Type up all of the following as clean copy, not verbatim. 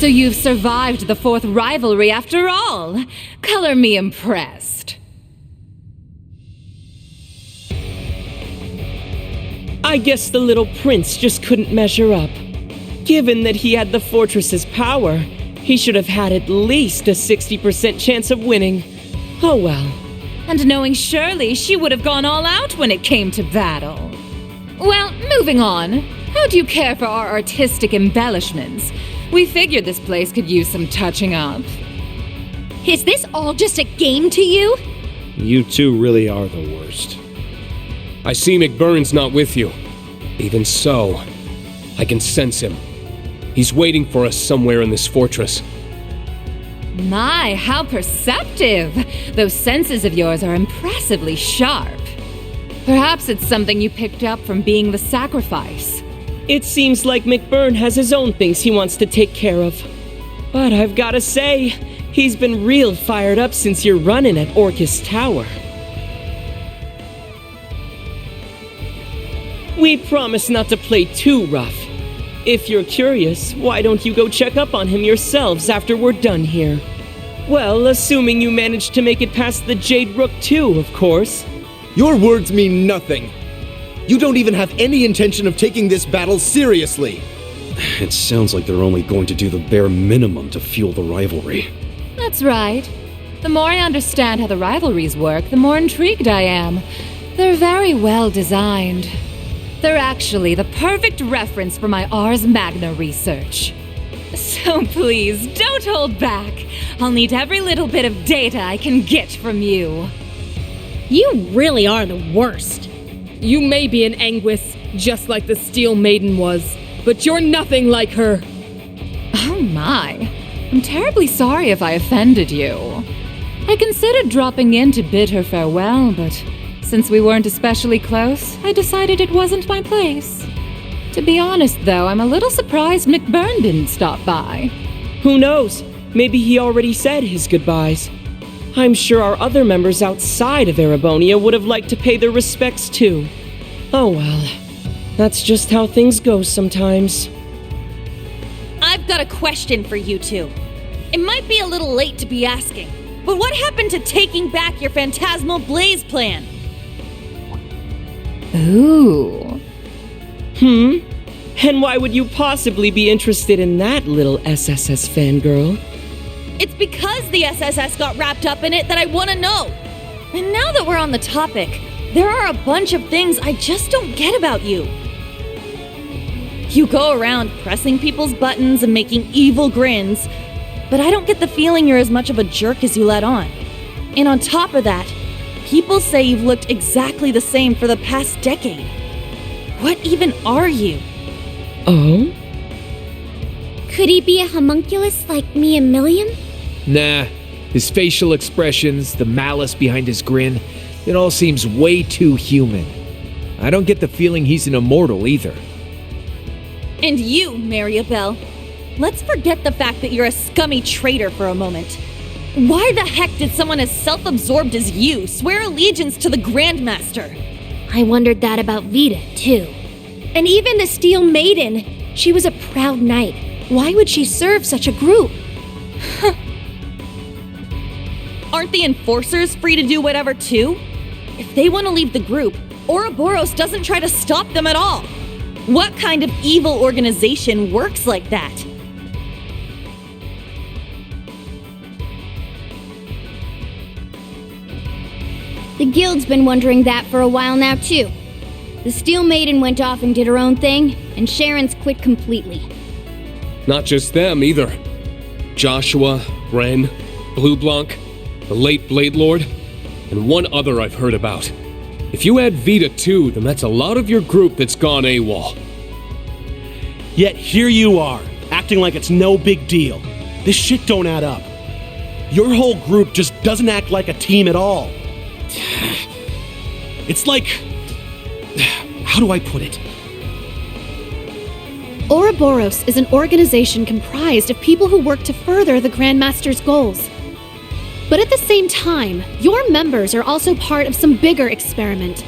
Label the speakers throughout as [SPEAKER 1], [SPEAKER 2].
[SPEAKER 1] So you've survived the 4th rivalry after all. Color me impressed.
[SPEAKER 2] I guess the little prince just couldn't measure up. Given that he had the fortress's power, he should have had at least a 60% chance of winning. Oh well.
[SPEAKER 1] And knowing Shirley, she would have gone all out when it came to battle. Well, moving on. How do you care for our artistic embellishments? We figured this place could use some touching up.
[SPEAKER 3] Is this all just a game to you?
[SPEAKER 4] You two really are the worst. I see McBurn's not with you. Even so, I can sense him. He's waiting for us somewhere in this fortress.
[SPEAKER 1] My, how perceptive! Those senses of yours are impressively sharp. Perhaps it's something you picked up from being the sacrifice.
[SPEAKER 2] It seems like McBurn has his own things he wants to take care of. But I've gotta say, he's been real fired up since your run-in at Orcus Tower. We promise not to play too rough. If you're curious, why don't you go check up on him yourselves after we're done here? Well, assuming you managed to make it past the Jade Rook too, of course.
[SPEAKER 5] Your words mean nothing. You don't even have any intention of taking this battle seriously.
[SPEAKER 4] It sounds like they're only going to do the bare minimum to fuel the rivalry.
[SPEAKER 1] That's right. The more I understand how the rivalries work, the more intrigued I am. They're very well designed. They're actually the perfect reference for my Ars Magna research. So please, don't hold back. I'll need every little bit of data I can get from you.
[SPEAKER 3] You really are the worst.
[SPEAKER 6] You may be an Anguis, just like the Steel Maiden was, but you're nothing like her.
[SPEAKER 1] Oh my. I'm terribly sorry if I offended you. I considered dropping in to bid her farewell, but since we weren't especially close, I decided it wasn't my place. To be honest, though, I'm a little surprised McBurn didn't stop by.
[SPEAKER 2] Who knows? Maybe he already said his goodbyes. I'm sure our other members outside of Erebonia would have liked to pay their respects too. Oh well, that's just how things go sometimes.
[SPEAKER 7] I've got a question for you two. It might be a little late to be asking, but what happened to taking back your Phantasmal Blaze plan?
[SPEAKER 1] Ooh.
[SPEAKER 2] And why would you possibly be interested in that, little SSS fangirl?
[SPEAKER 7] It's because the SSS got wrapped up in it that I want to know. And now that we're on the topic, there are a bunch of things I just don't get about you. You go around pressing people's buttons and making evil grins, but I don't get the feeling you're as much of a jerk as you let on. And on top of that, people say you've looked exactly the same for the past decade. What even are you?
[SPEAKER 2] Oh?
[SPEAKER 3] Could he be a homunculus like me and Milliam?
[SPEAKER 8] Nah. His facial expressions, the malice behind his grin, it all seems way too human. I don't get the feeling he's an immortal either.
[SPEAKER 7] And you, Mariabelle, let's forget the fact that you're a scummy traitor for a moment. Why the heck did someone as self-absorbed as you swear allegiance to the Grandmaster?
[SPEAKER 3] I wondered that about Vita, too. And even the Steel Maiden, she was a proud knight. Why would she serve such a group?
[SPEAKER 7] Aren't the Enforcers free to do whatever, too? If they want to leave the group, Ouroboros doesn't try to stop them at all. What kind of evil organization works like that?
[SPEAKER 3] The Guild's been wondering that for a while now, too. The Steel Maiden went off and did her own thing, and Sharon's quit completely.
[SPEAKER 4] Not just them, either. Joshua, Ren, Blue Blanc, the late Blade Lord, and one other I've heard about. If you add Vita too, then that's a lot of your group that's gone AWOL.
[SPEAKER 9] Yet here you are, acting like it's no big deal. This shit don't add up. Your whole group just doesn't act like a team at all. It's like... how do I put it?
[SPEAKER 10] Ouroboros is an organization comprised of people who work to further the Grandmaster's goals. But at the same time, your members are also part of some bigger experiment.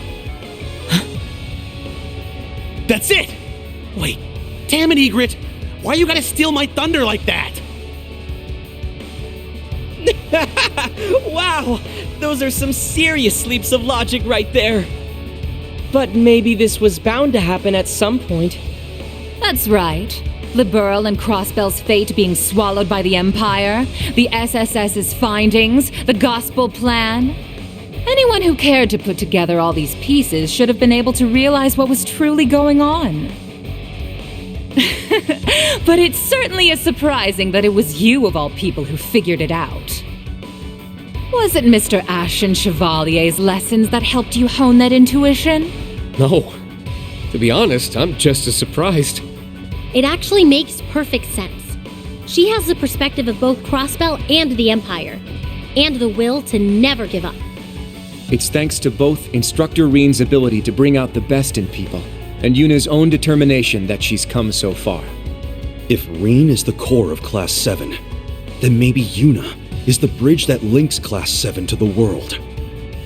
[SPEAKER 9] That's it! Wait, damn it, Egret! Why you gotta steal my thunder like that?
[SPEAKER 2] Wow, those are some serious leaps of logic right there. But maybe this was bound to happen at some point.
[SPEAKER 1] That's right. Liberl and Crossbell's fate being swallowed by the Empire, the SSS's findings, the gospel plan. Anyone who cared to put together all these pieces should have been able to realize what was truly going on. But it certainly is surprising that it was you of all people who figured it out. Was it Mr. Ashen Chevalier's lessons that helped you hone that intuition?
[SPEAKER 4] No. To be honest, I'm just as surprised.
[SPEAKER 11] It actually makes perfect sense. She has the perspective of both Crossbell and the Empire, and the will to never give up.
[SPEAKER 12] It's thanks to both Instructor Reen's ability to bring out the best in people, and Yuna's own determination that she's come so far.
[SPEAKER 5] If Reen is the core of Class 7, then maybe Yuna is the bridge that links Class 7 to the world.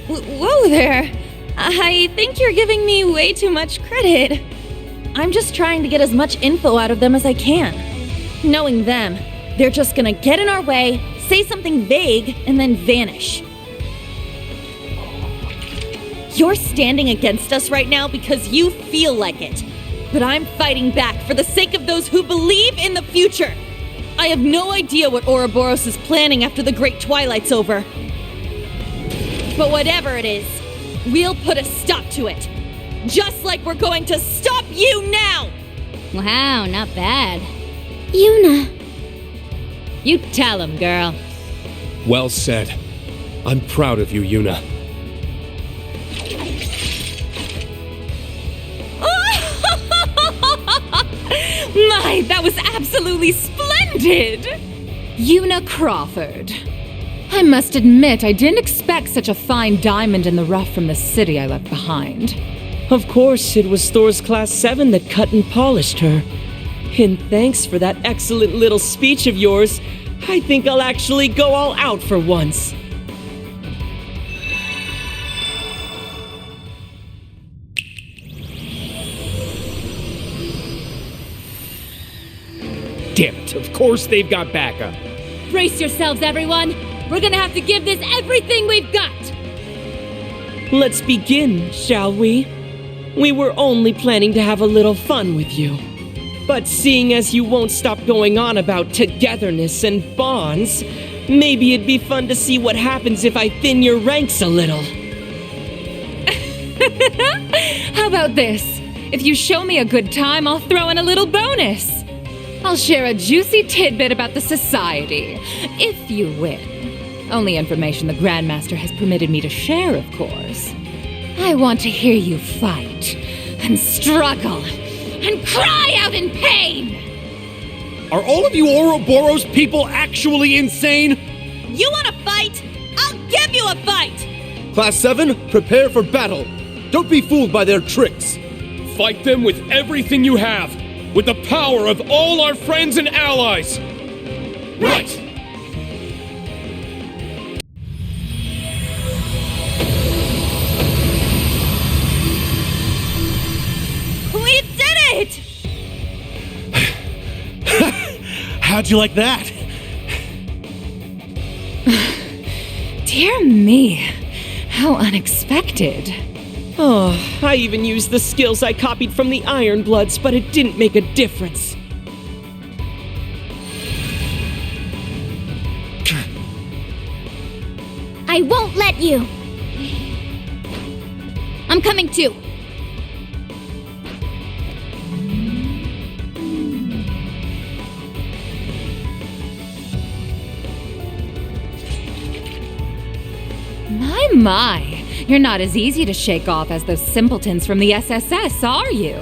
[SPEAKER 7] Whoa there! I think you're giving me way too much credit. I'm just trying to get as much info out of them as I can. Knowing them, they're just gonna get in our way, say something vague, and then vanish. You're standing against us right now because you feel like it. But I'm fighting back for the sake of those who believe in the future. I have no idea what Ouroboros is planning after the Great Twilight's over. But whatever it is, we'll put a stop to it. Just like we're going to stop you now!
[SPEAKER 3] Wow, not bad.
[SPEAKER 11] Yuna.
[SPEAKER 1] You tell him, girl.
[SPEAKER 4] Well said. I'm proud of you, Yuna.
[SPEAKER 1] My, that was absolutely splendid! Yuna Crawford. I must admit, I didn't expect such a fine diamond in the rough from the city I left behind.
[SPEAKER 2] Of course, it was Thor's Class 7 that cut and polished her. And thanks for that excellent little speech of yours. I think I'll actually go all out for once.
[SPEAKER 8] Damn it, of course they've got backup.
[SPEAKER 6] Brace yourselves, everyone! We're gonna have to give this everything we've got!
[SPEAKER 2] Let's begin, shall we? We were only planning to have a little fun with you. But seeing as you won't stop going on about togetherness and bonds, maybe it'd be fun to see what happens if I thin your ranks a little.
[SPEAKER 1] How about this? If you show me a good time, I'll throw in a little bonus. I'll share a juicy tidbit about the society, if you win. Only information the Grandmaster has permitted me to share, of course. I want to hear you fight, and struggle, and cry out in pain!
[SPEAKER 9] Are all of you Ouroboros people actually insane?
[SPEAKER 7] You wanna fight? I'll give you a fight!
[SPEAKER 5] Class 7, prepare for battle. Don't be fooled by their tricks.
[SPEAKER 4] Fight them with everything you have, with the power of all our friends and allies! Right!
[SPEAKER 7] We did it!
[SPEAKER 9] How'd you like that?
[SPEAKER 1] Dear me, how unexpected.
[SPEAKER 2] Oh, I even used the skills I copied from the Ironbloods, but it didn't make a difference.
[SPEAKER 3] I won't let you! I'm coming too!
[SPEAKER 1] My, you're not as easy to shake off as those simpletons from the SSS, are you?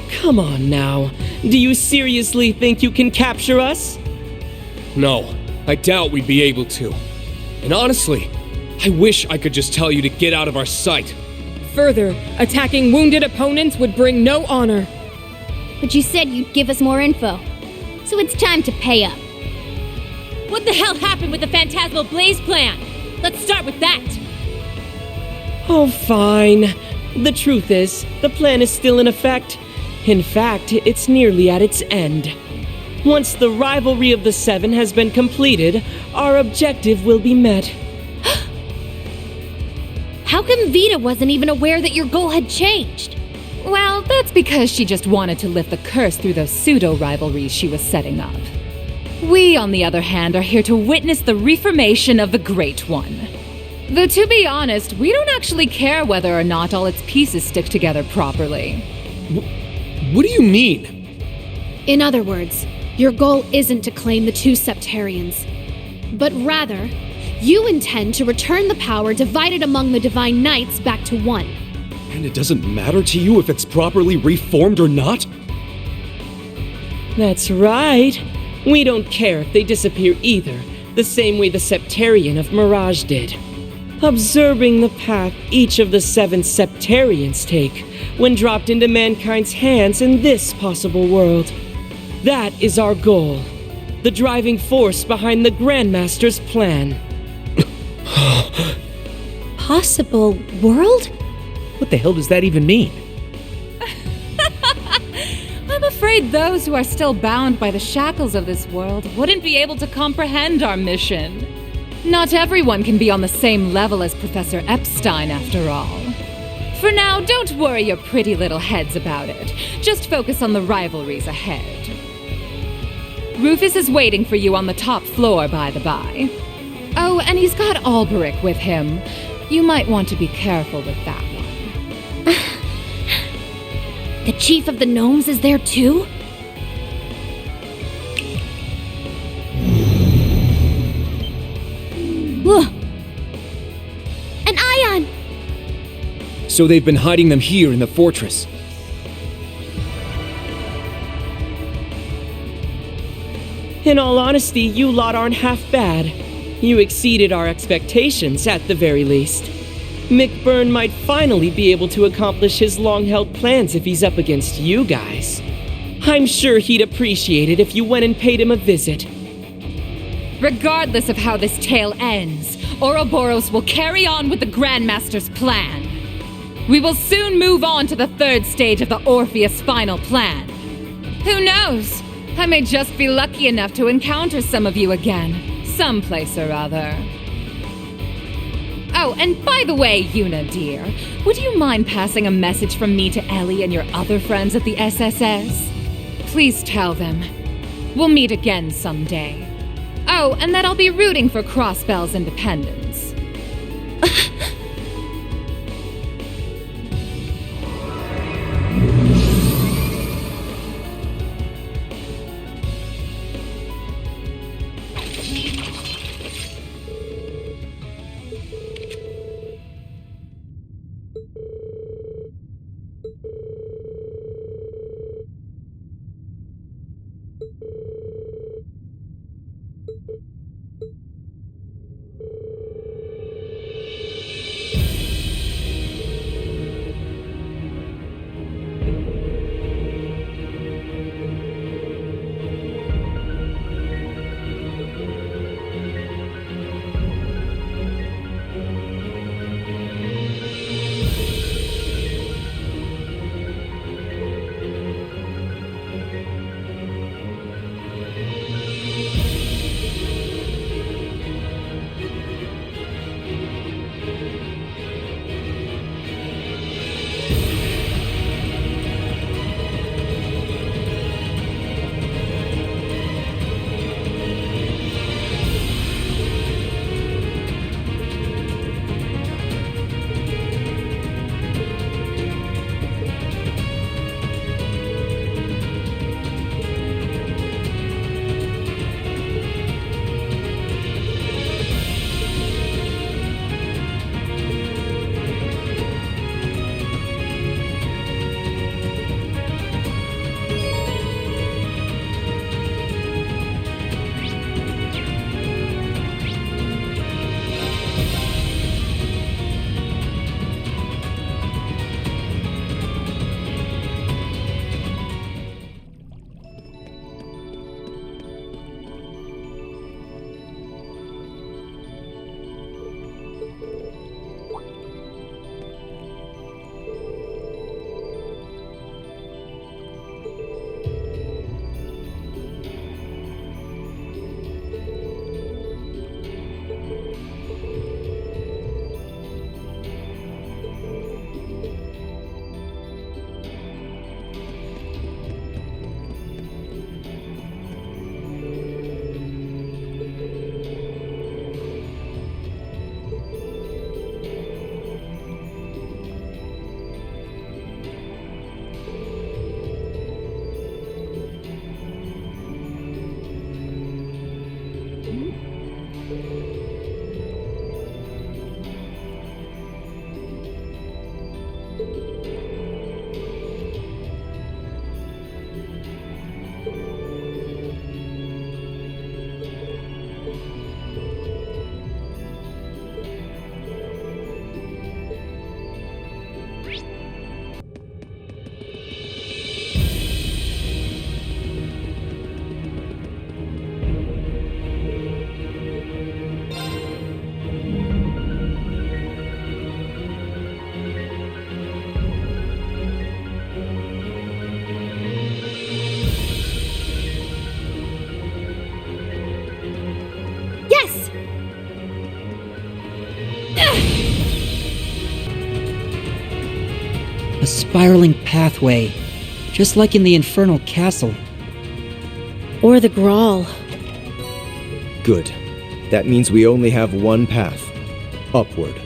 [SPEAKER 2] Come on now. Do you seriously think you can capture us?
[SPEAKER 4] No, I doubt we'd be able to. And honestly, I wish I could just tell you to get out of our sight.
[SPEAKER 6] Further, attacking wounded opponents would bring no honor.
[SPEAKER 3] But you said you'd give us more info. So it's time to pay up.
[SPEAKER 6] What the hell happened with the Phantasmal Blaze plan? Let's start with that.
[SPEAKER 2] Oh, fine. The truth is, the plan is still in effect. In fact, it's nearly at its end. Once the rivalry of the Seven has been completed, our objective will be met.
[SPEAKER 11] How come Vita wasn't even aware that your goal had changed?
[SPEAKER 1] Well, that's because she just wanted to lift the curse through those pseudo-rivalries she was setting up. We, on the other hand, are here to witness the reformation of the Great One. Though to be honest, we don't actually care whether or not all its pieces stick together properly.
[SPEAKER 4] What do you mean?
[SPEAKER 10] In other words, your goal isn't to claim the two Septarians, but rather, you intend to return the power divided among the Divine Knights back to one.
[SPEAKER 5] And it doesn't matter to you if it's properly reformed or not?
[SPEAKER 2] That's right. We don't care if they disappear either, the same way the Septarian of Mirage did. Observing the path each of the 7 Septarians take when dropped into mankind's hands in this possible world. That is our goal, the driving force behind the Grandmaster's plan.
[SPEAKER 11] Possible world?
[SPEAKER 8] What the hell does that even mean?
[SPEAKER 1] I'm afraid those who are still bound by the shackles of this world wouldn't be able to comprehend our mission. Not everyone can be on the same level as Professor Epstein, after all. For now, don't worry your pretty little heads about it. Just focus on the rivalries ahead. Rufus is waiting for you on the top floor, by the by. Oh, and he's got Alberic with him. You might want to be careful with that one.
[SPEAKER 11] The chief of the gnomes is there too? Whoa! An ion!
[SPEAKER 12] So they've been hiding them here in the fortress.
[SPEAKER 2] In all honesty, you lot aren't half bad. You exceeded our expectations, at the very least. Mick Byrne might finally be able to accomplish his long-held plans if he's up against you guys. I'm sure he'd appreciate it if you went and paid him a visit.
[SPEAKER 1] Regardless of how this tale ends, Ouroboros will carry on with the Grandmaster's plan. We will soon move on to the 3rd stage of the Orpheus final plan. Who knows? I may just be lucky enough to encounter some of you again, someplace or other. Oh, and by the way, Yuna dear, would you mind passing a message from me to Ellie and your other friends at the SSS? Please tell them. We'll meet again someday. Oh, and that I'll be rooting for Crossbell's independence.
[SPEAKER 10] Yes!
[SPEAKER 13] A spiraling pathway, just like in the Infernal Castle.
[SPEAKER 10] Or the Grawl.
[SPEAKER 12] Good. That means we only have one path. Upward.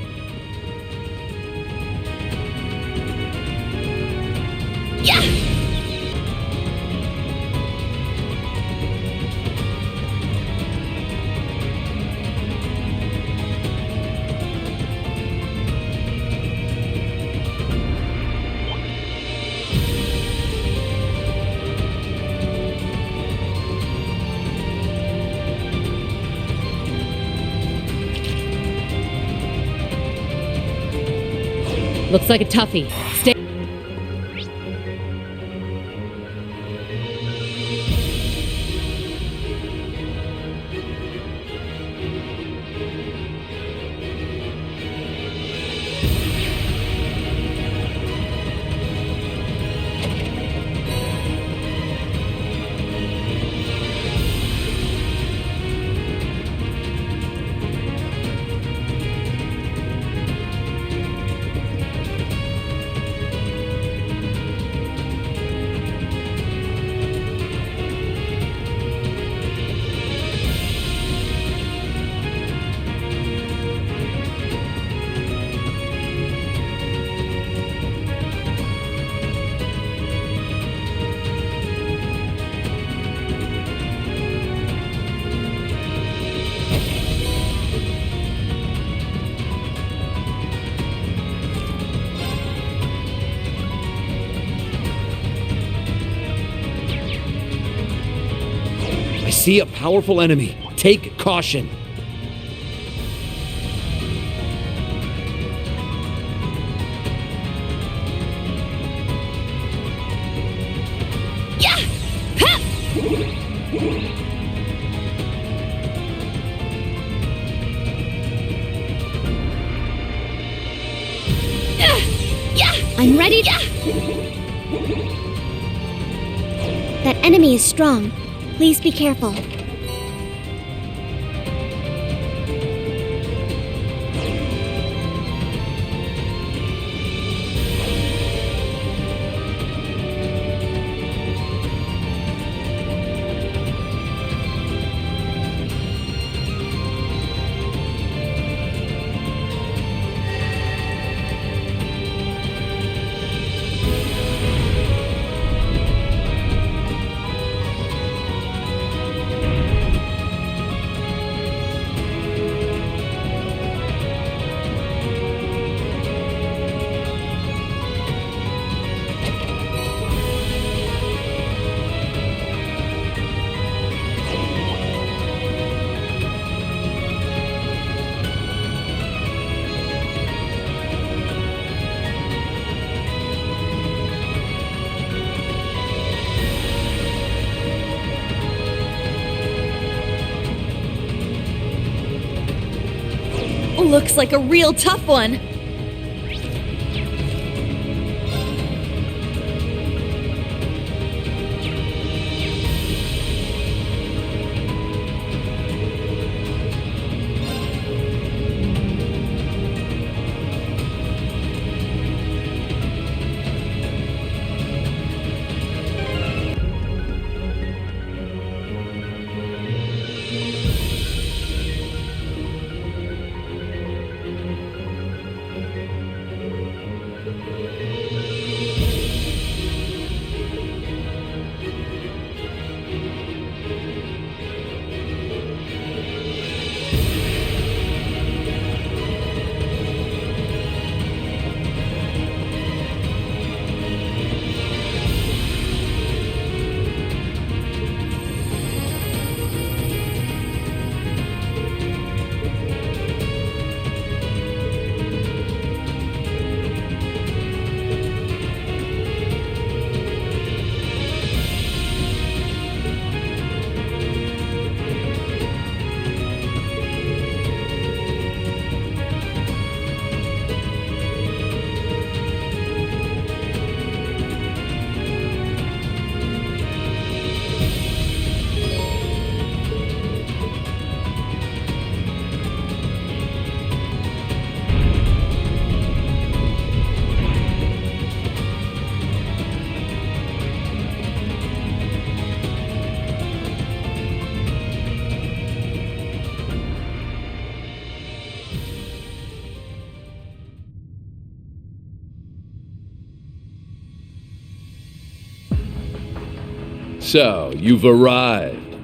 [SPEAKER 1] Looks like a toughie. Stay.
[SPEAKER 5] I see a powerful enemy. Take caution.
[SPEAKER 3] I'm ready. That enemy is strong. Please be careful.
[SPEAKER 7] Looks like a real tough one.
[SPEAKER 14] So, you've arrived.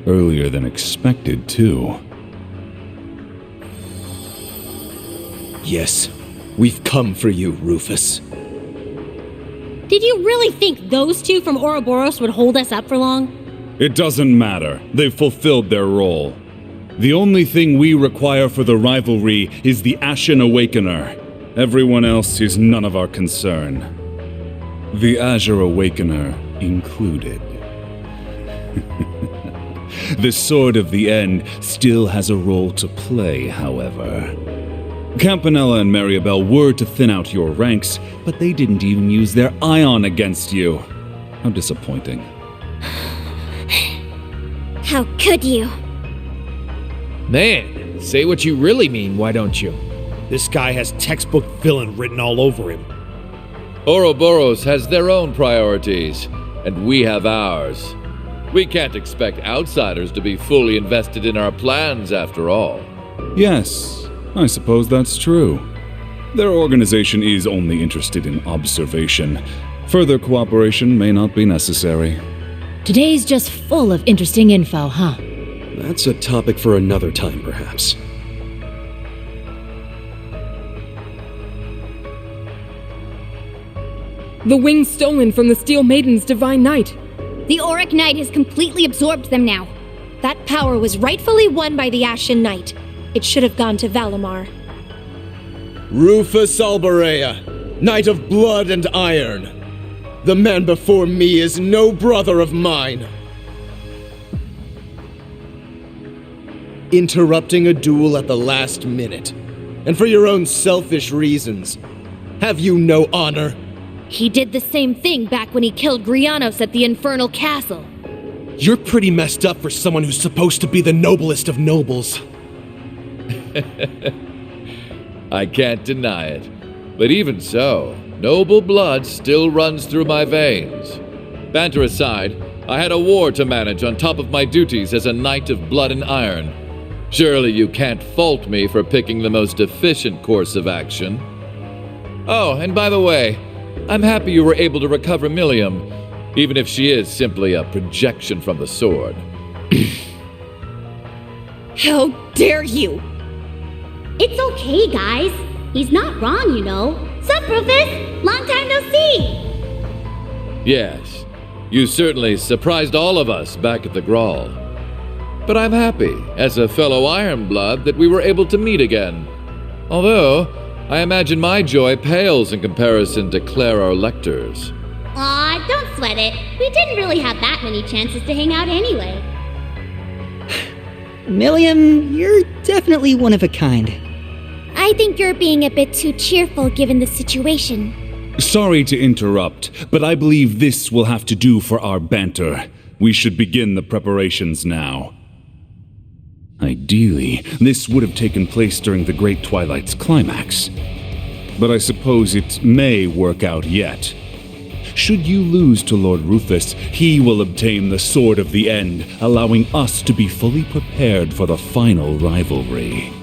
[SPEAKER 5] Earlier than expected, too.
[SPEAKER 15] Yes, we've come for you, Rufus.
[SPEAKER 11] Did you really think those two from Ouroboros would hold us up for long?
[SPEAKER 5] It doesn't matter. They've fulfilled their role. The only thing we require for the rivalry is the Ashen Awakener. Everyone else is none of our concern. The Azure Awakener included. The Sword of the End still has a role to play, however. Campanella and Maribel were to thin out your ranks, but they didn't even use their ion against you. How disappointing.
[SPEAKER 3] How could you?
[SPEAKER 8] Man, say what you really mean, why don't you?
[SPEAKER 9] This guy has textbook villain written all over him.
[SPEAKER 14] Ouroboros has their own priorities, and we have ours. We can't expect outsiders to be fully invested in our plans, after all.
[SPEAKER 5] Yes, I suppose that's true. Their organization is only interested in observation. Further cooperation may not be necessary.
[SPEAKER 1] Today's just full of interesting info, huh?
[SPEAKER 5] That's a topic for another time, perhaps.
[SPEAKER 6] The wings stolen from the Steel Maiden's Divine Knight.
[SPEAKER 3] The Auric Knight has completely absorbed them now.
[SPEAKER 7] That power was rightfully won by the Ashen Knight. It should have gone to Valimar.
[SPEAKER 15] Rufus Alberea, Knight of Blood and Iron. The man before me is no brother of mine. Interrupting a duel at the last minute, and for your own selfish reasons. Have you no honor?
[SPEAKER 7] He did the same thing back when he killed Grianos at the Infernal Castle.
[SPEAKER 9] You're pretty messed up for someone who's supposed to be the noblest of nobles.
[SPEAKER 14] I can't deny it. But even so, noble blood still runs through my veins. Banter aside, I had a war to manage on top of my duties as a Knight of Blood and Iron. Surely you can't fault me for picking the most efficient course of action. Oh, and by the way, I'm happy you were able to recover Milliam, even if she is simply a projection from the sword.
[SPEAKER 7] How dare you!
[SPEAKER 11] It's okay, guys. He's not wrong, you know. Sup, Rufus? Long time no see!
[SPEAKER 14] Yes, you certainly surprised all of us back at the Grawl. But I'm happy, as a fellow Ironblood, that we were able to meet again. Although, I imagine my joy pales in comparison to Clara Lecter's.
[SPEAKER 11] Aw, don't sweat it. We didn't really have that many chances to hang out anyway.
[SPEAKER 13] Milliam, you're definitely one of a kind.
[SPEAKER 3] I think you're being a bit too cheerful given the situation.
[SPEAKER 5] Sorry to interrupt, but I believe this will have to do for our banter. We should begin the preparations now. Ideally, this would have taken place during the Great Twilight's climax. But I suppose it may work out yet. Should you lose to Lord Rufus, he will obtain the Sword of the End, allowing us to be fully prepared for the final rivalry.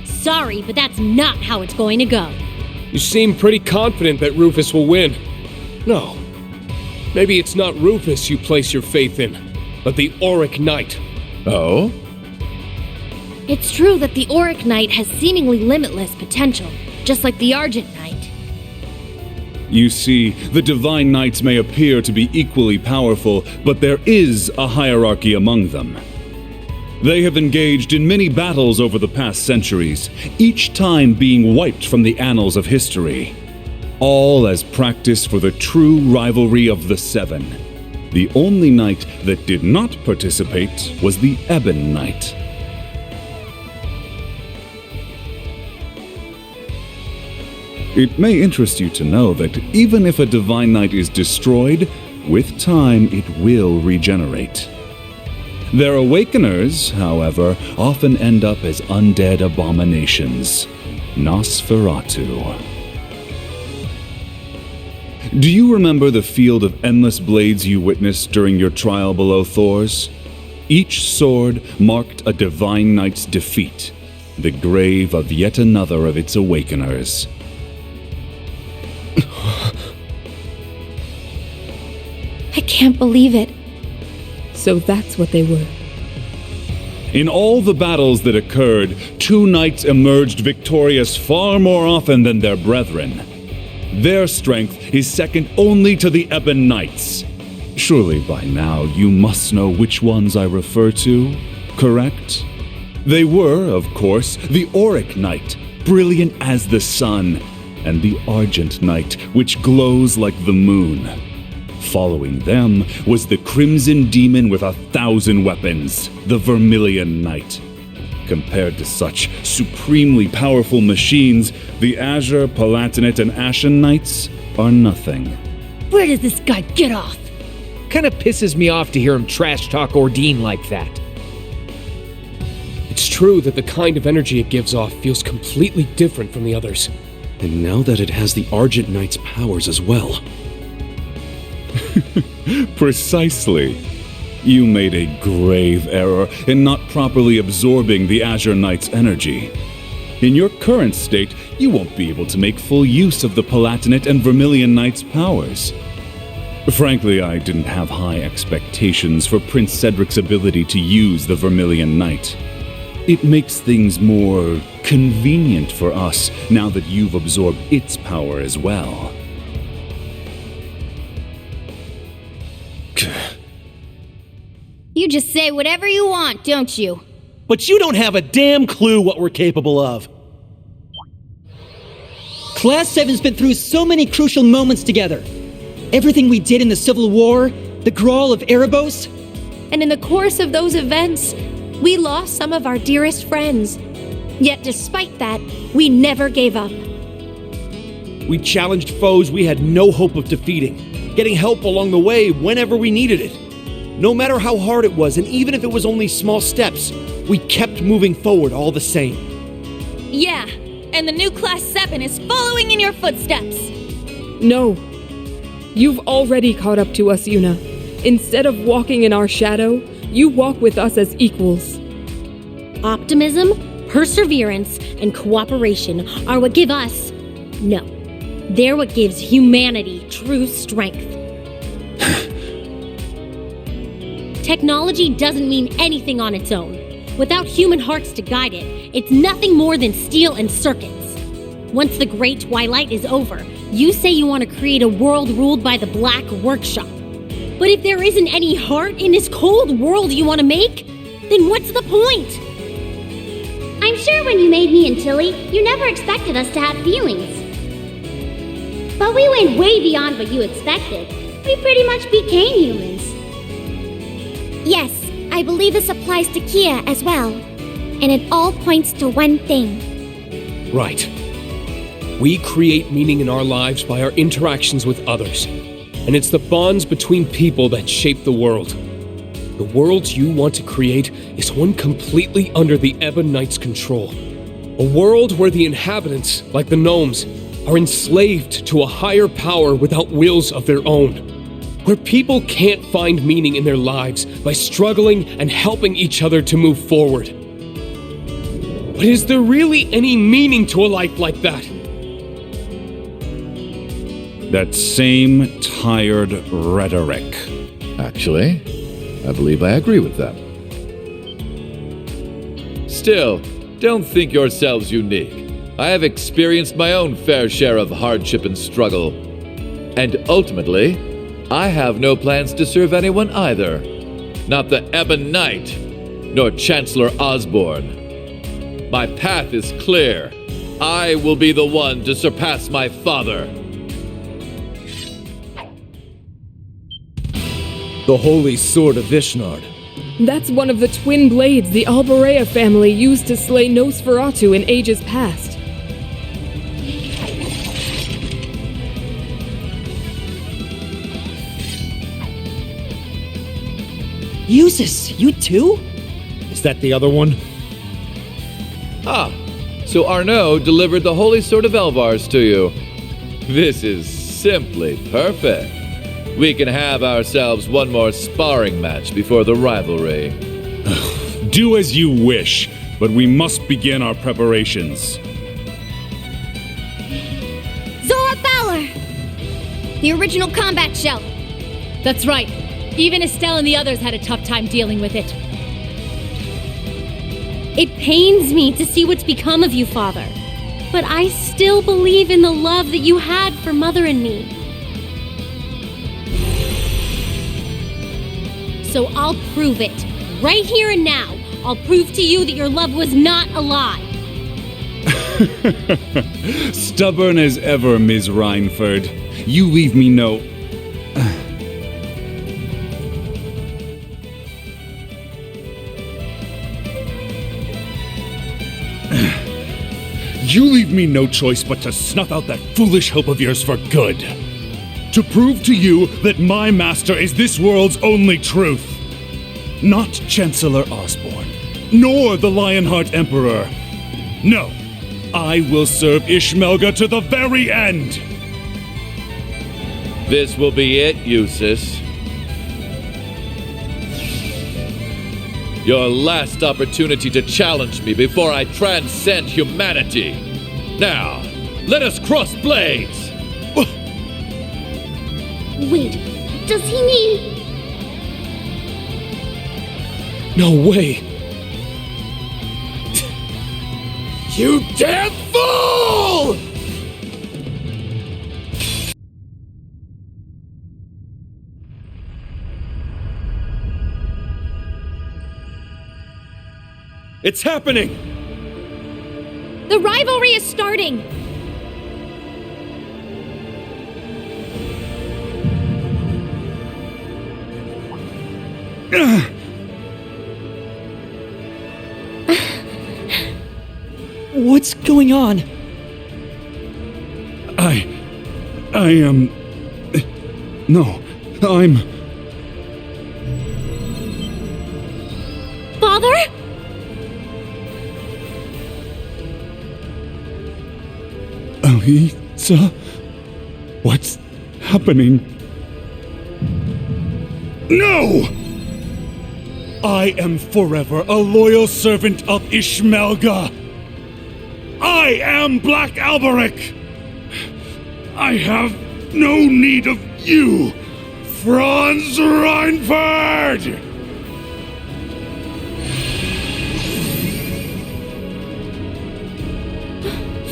[SPEAKER 11] Sorry, but that's not how it's going to go.
[SPEAKER 4] You seem pretty confident that Rufus will win. No. Maybe it's not Rufus you place your faith in, but the Auric Knight.
[SPEAKER 14] Oh?
[SPEAKER 7] It's true that the Auric Knight has seemingly limitless potential, just like the Argent Knight.
[SPEAKER 5] You see, the Divine Knights may appear to be equally powerful, but there is a hierarchy among them. They have engaged in many battles over the past centuries, each time being wiped from the annals of history. All as practice for the true rivalry of the Seven. The only knight that did not participate was the Ebon Knight. It may interest you to know that even if a Divine Knight is destroyed, with time it will regenerate. Their awakeners, however, often end up as undead abominations. Nosferatu. Do you remember the field of endless blades you witnessed during your trial below Thor's? Each sword marked a Divine Knight's defeat, the grave of yet another of its awakeners.
[SPEAKER 7] can't believe it.
[SPEAKER 6] So that's what they were.
[SPEAKER 5] In all the battles that occurred, two knights emerged victorious far more often than their brethren. Their strength is second only to the Ebon Knights. Surely by now you must know which ones I refer to, correct? They were, of course, the Auric Knight, brilliant as the sun, and the Argent Knight, which glows like the moon. Following them was the Crimson Demon with 1,000 weapons, the Vermilion Knight. Compared to such supremely powerful machines, the Azure, Palatinate, and Ashen Knights are nothing.
[SPEAKER 7] Where does this guy get off?
[SPEAKER 8] Kinda pisses me off to hear him trash talk Ordine like that.
[SPEAKER 4] It's true that the kind of energy it gives off feels completely different from the others.
[SPEAKER 9] And now that it has the Argent Knight's powers as well.
[SPEAKER 5] Precisely. You made a grave error in not properly absorbing the Azure Knight's energy. In your current state, you won't be able to make full use of the Palatinate and Vermilion Knight's powers. Frankly, I didn't have high expectations for Prince Cedric's ability to use the Vermilion Knight. It makes things more convenient for us now that you've absorbed its power as well.
[SPEAKER 3] You just say whatever you want, don't you?
[SPEAKER 9] But you don't have a damn clue what we're capable of.
[SPEAKER 13] Class 7's been through so many crucial moments together. Everything we did in the Civil War, the Grawl of Erebos.
[SPEAKER 7] And in the course of those events, we lost some of our dearest friends. Yet despite that, we never gave up.
[SPEAKER 9] We challenged foes we had no hope of defeating, getting help along the way whenever we needed it. No matter how hard it was, and even if it was only small steps, we kept moving forward all the same.
[SPEAKER 7] Yeah, and the new Class 7 is following in your footsteps.
[SPEAKER 6] No. You've already caught up to us, Yuna. Instead of walking in our shadow, you walk with us as equals.
[SPEAKER 11] Optimism, perseverance, and cooperation are what give us... No. They're what gives humanity true strength. Technology doesn't mean anything on its own. Without human hearts to guide it, it's nothing more than steel and circuits. Once the Great Twilight is over, you say you want to create a world ruled by the Black Workshop. But if there isn't any heart in this cold world you want to make, then what's the point?
[SPEAKER 16] I'm sure when you made me and Tilly, you never expected us to have feelings. But we went way beyond what you expected. We pretty much became humans.
[SPEAKER 17] Yes, I believe this applies to Kia as well. And it all points to one thing.
[SPEAKER 4] Right. We create meaning in our lives by our interactions with others. And it's the bonds between people that shape the world. The world you want to create is one completely under the Ebon Knight's control. A world where the inhabitants, like the gnomes, are enslaved to a higher power without wills of their own. Where people can't find meaning in their lives by struggling and helping each other to move forward. But is there really any meaning to a life like that?
[SPEAKER 5] That same tired rhetoric.
[SPEAKER 14] Actually, I believe I agree with them. Still, don't think yourselves unique. I have experienced my own fair share of hardship and struggle. And ultimately, I have no plans to serve anyone either. Not the Ebon Knight, nor Chancellor Osborne. My path is clear. I will be the one to surpass my father.
[SPEAKER 15] The Holy Sword of Vishnard.
[SPEAKER 6] That's one of the twin blades the Alborea family used to slay Nosferatu in ages past.
[SPEAKER 13] Usus, you too?
[SPEAKER 9] Is that the other one?
[SPEAKER 14] Ah, so Arnaud delivered the Holy Sword of Elvars to you. This is simply perfect. We can have ourselves one more sparring match before the rivalry.
[SPEAKER 5] Do as you wish, but we must begin our preparations.
[SPEAKER 3] Zora Fowler! The original combat shell.
[SPEAKER 1] That's right.
[SPEAKER 11] Even Estelle and the others had a tough time dealing with it. It pains me to see what's become of you, Father. But I still believe in the love that you had for Mother and me. So I'll prove it. Right here and now. I'll prove to you that your love was not a lie.
[SPEAKER 5] Stubborn as ever, Ms. Reinford. You leave me no... You leave me no choice but to snuff out that foolish hope of yours for good. To prove to you that my master is this world's only truth. Not Chancellor Osborne, nor the Lionheart Emperor. No, I will serve Ishmelga to the very end!
[SPEAKER 14] This will be it, Eustace. Your last opportunity to challenge me before I transcend humanity. Now, let us cross blades!
[SPEAKER 16] Wait, does he mean...
[SPEAKER 4] No way! You damn fool!
[SPEAKER 9] It's happening!
[SPEAKER 3] The rivalry is starting!
[SPEAKER 13] What's going on?
[SPEAKER 5] I am... No, I'm...
[SPEAKER 11] Father?
[SPEAKER 5] Alisa? What's happening? No! I am forever a loyal servant of Ishmelga. I am Black Alberic. I have no need of you, Franz Reinford!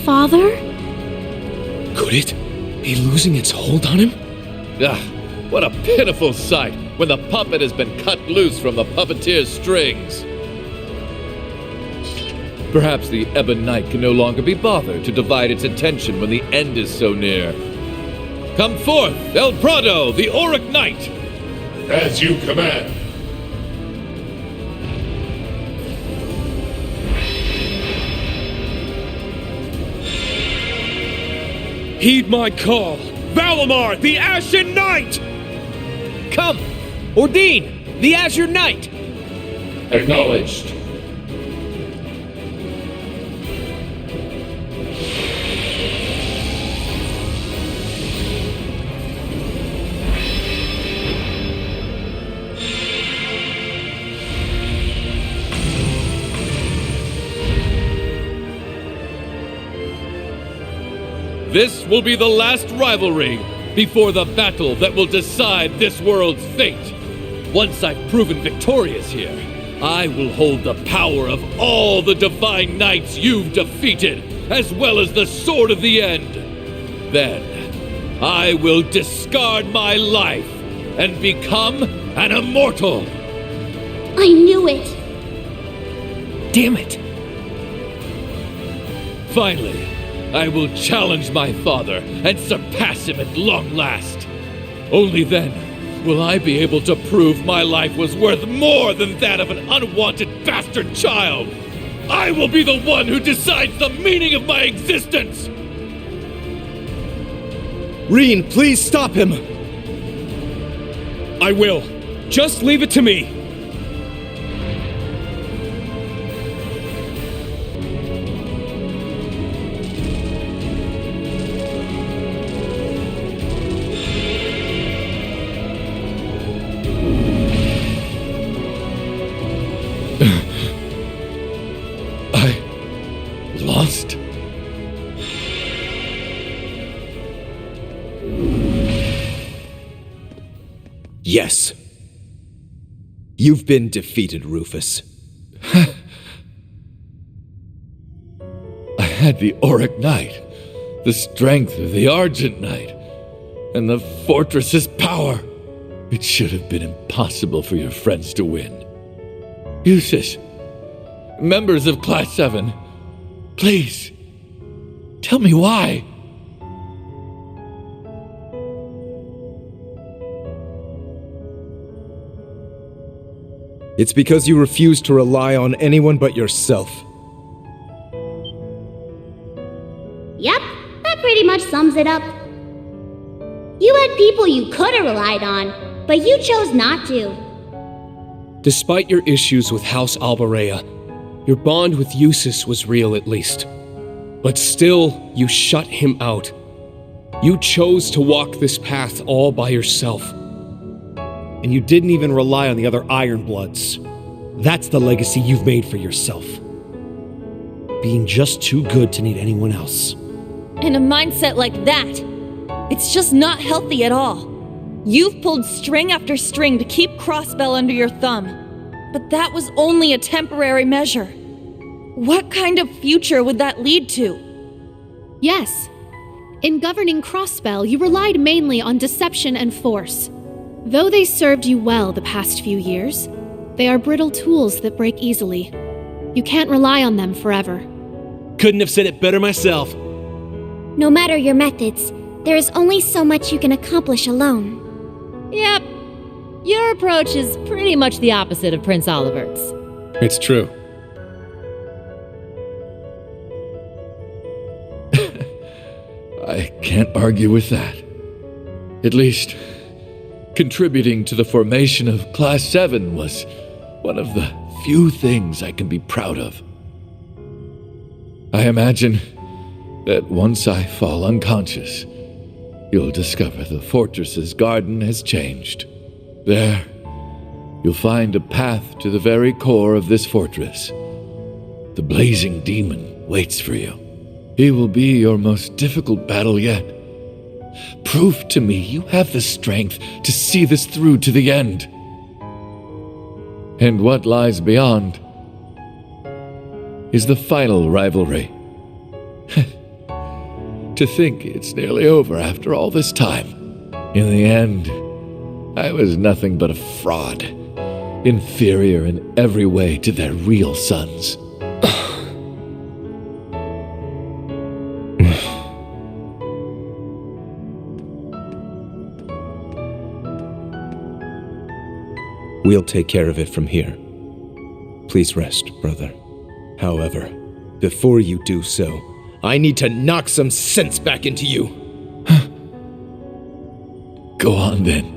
[SPEAKER 11] Father?
[SPEAKER 4] Could it be losing its hold on him?
[SPEAKER 14] Ah, what a pitiful sight when the puppet has been cut loose from the puppeteer's strings. Perhaps the Ebon Knight can no longer be bothered to divide its attention when the end is so near. Come forth, El Prado, the Auric Knight!
[SPEAKER 18] As you command.
[SPEAKER 4] Heed my call! Valimar, the Ashen Knight!
[SPEAKER 8] Come! Ordine, the Azure Knight!
[SPEAKER 18] Acknowledged.
[SPEAKER 14] This will be the last rivalry before the battle that will decide this world's fate. Once I've proven victorious here, I will hold the power of all the divine knights you've defeated, as well as the Sword of the End. Then, I will discard my life and become an immortal.
[SPEAKER 16] I knew it.
[SPEAKER 8] Damn it!
[SPEAKER 14] Finally, I will challenge my father and surpass him at long last. Only then will I be able to prove my life was worth more than that of an unwanted bastard child. I will be the one who decides the meaning of my existence.
[SPEAKER 9] Reen, please stop him!
[SPEAKER 4] I will. Just leave it to me.
[SPEAKER 14] Lost?
[SPEAKER 9] Yes.
[SPEAKER 15] You've been defeated, Rufus.
[SPEAKER 14] I had the Auric Knight, the strength of the Argent Knight, and the fortress's power. It should have been impossible for your friends to win. Eustace, members of Class 7, please, tell me why.
[SPEAKER 15] It's because you refuse to rely on anyone but yourself.
[SPEAKER 16] Yep, that pretty much sums it up. You had people you could have relied on, but you chose not to.
[SPEAKER 4] Despite your issues with House Albarea, your bond with Eustace was real at least. But still, you shut him out. You chose to walk this path all by yourself.
[SPEAKER 9] And you didn't even rely on the other Ironbloods. That's the legacy you've made for yourself. Being just too good to need anyone else.
[SPEAKER 7] And a mindset like that, it's just not healthy at all. You've pulled string after string to keep Crossbell under your thumb. But that was only a temporary measure. What kind of future would that lead to?
[SPEAKER 10] Yes. In governing Crossbell, you relied mainly on deception and force. Though they served you well the past few years, they are brittle tools that break easily. You can't rely on them forever.
[SPEAKER 9] Couldn't have said it better myself.
[SPEAKER 17] No matter your methods, there is only so much you can accomplish alone.
[SPEAKER 1] Yep. Your approach is pretty much the opposite of Prince Oliver's.
[SPEAKER 4] It's true.
[SPEAKER 14] I can't argue with that. At least, contributing to the formation of Class 7 was one of the few things I can be proud of. I imagine that once I fall unconscious, you'll discover the fortress's garden has changed. There, you'll find a path to the very core of this fortress. The blazing demon waits for you. He will be your most difficult battle yet. Prove to me you have the strength to see this through to the end. And what lies beyond is the final rivalry. To think it's nearly over after all this time. In the end, I was nothing but a fraud, inferior in every way to their real sons.
[SPEAKER 15] We'll take care of it from here. Please rest, brother. However, before you do so, I need to knock some sense back into you.
[SPEAKER 14] Go on then.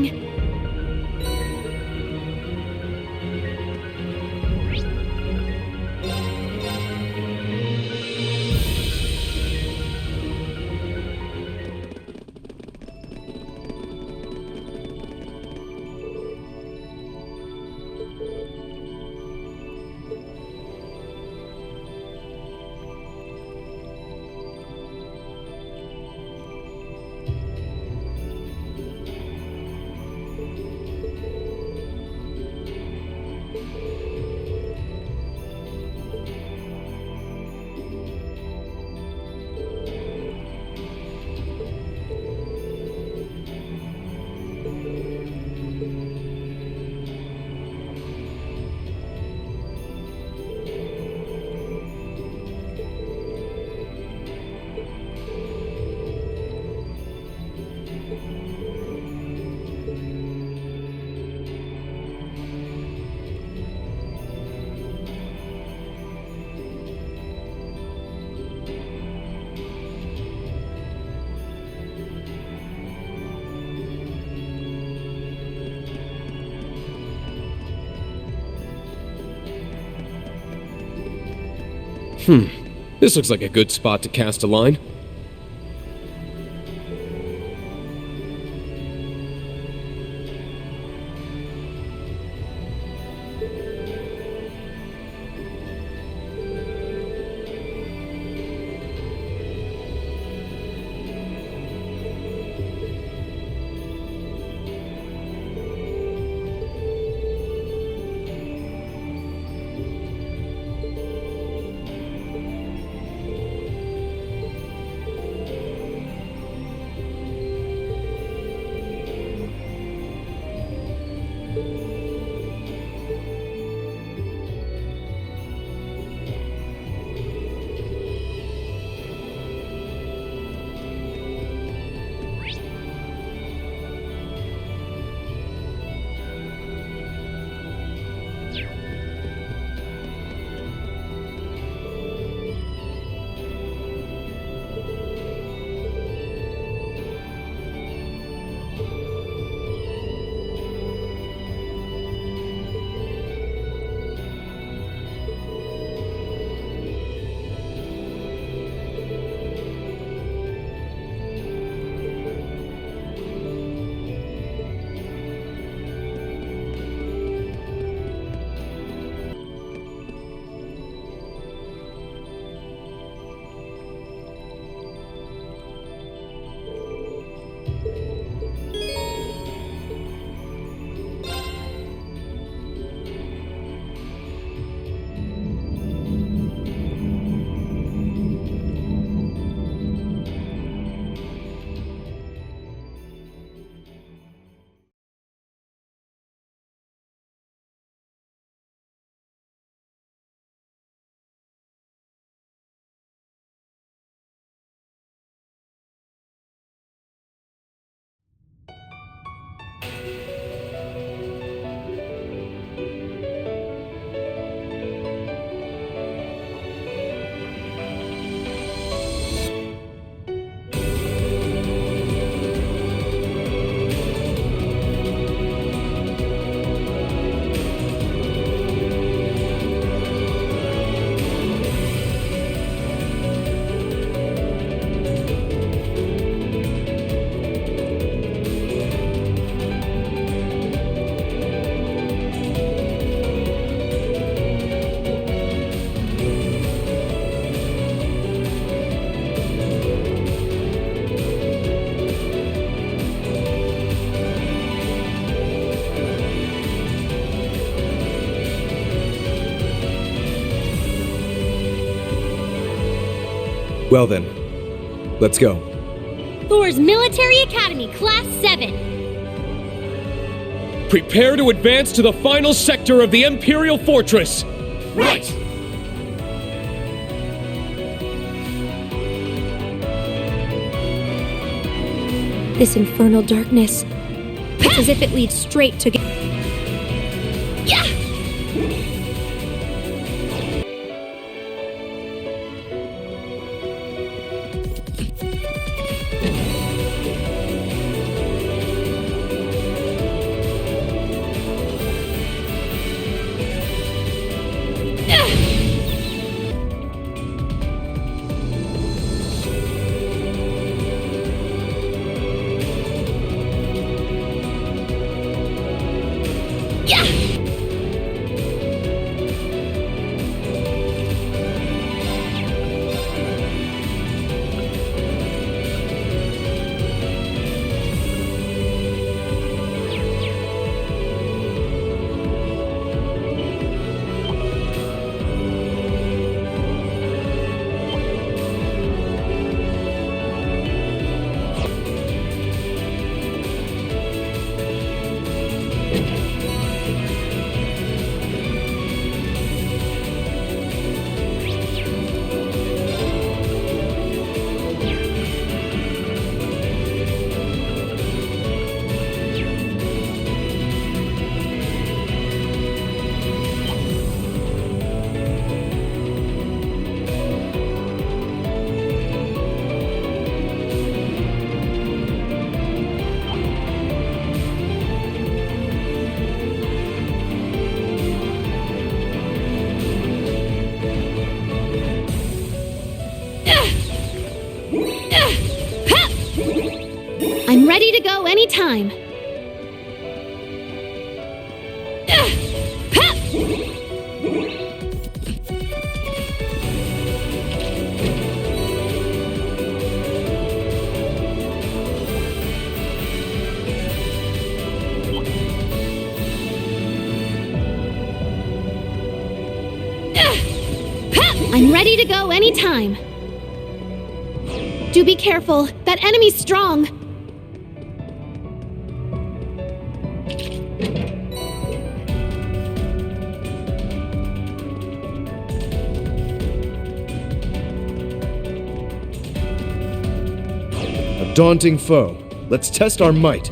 [SPEAKER 10] going?
[SPEAKER 4] This looks like a good spot to cast a line.
[SPEAKER 15] Well then, let's go.
[SPEAKER 11] Thor's Military Academy, Class 7.
[SPEAKER 4] Prepare to advance to the final sector of the Imperial Fortress!
[SPEAKER 18] Right!
[SPEAKER 19] This infernal darkness. It's as if it leads straight to...
[SPEAKER 10] I'm ready to go anytime. I'm ready to go anytime. Do be careful. That enemy's strong.
[SPEAKER 15] A daunting foe. Let's test our might.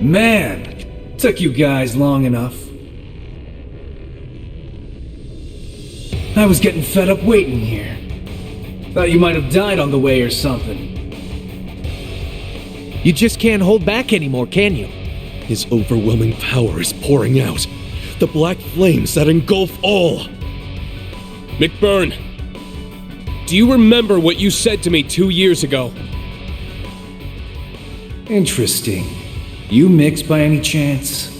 [SPEAKER 20] Man, took you guys long enough. I was getting fed up waiting here. Thought you might have died on the way or something.
[SPEAKER 8] You just can't hold back anymore, can you?
[SPEAKER 9] His overwhelming power is pouring out. The black flames that engulf all.
[SPEAKER 4] McBurn, do you remember what you said to me 2 years ago?
[SPEAKER 20] Interesting. You mix by any chance?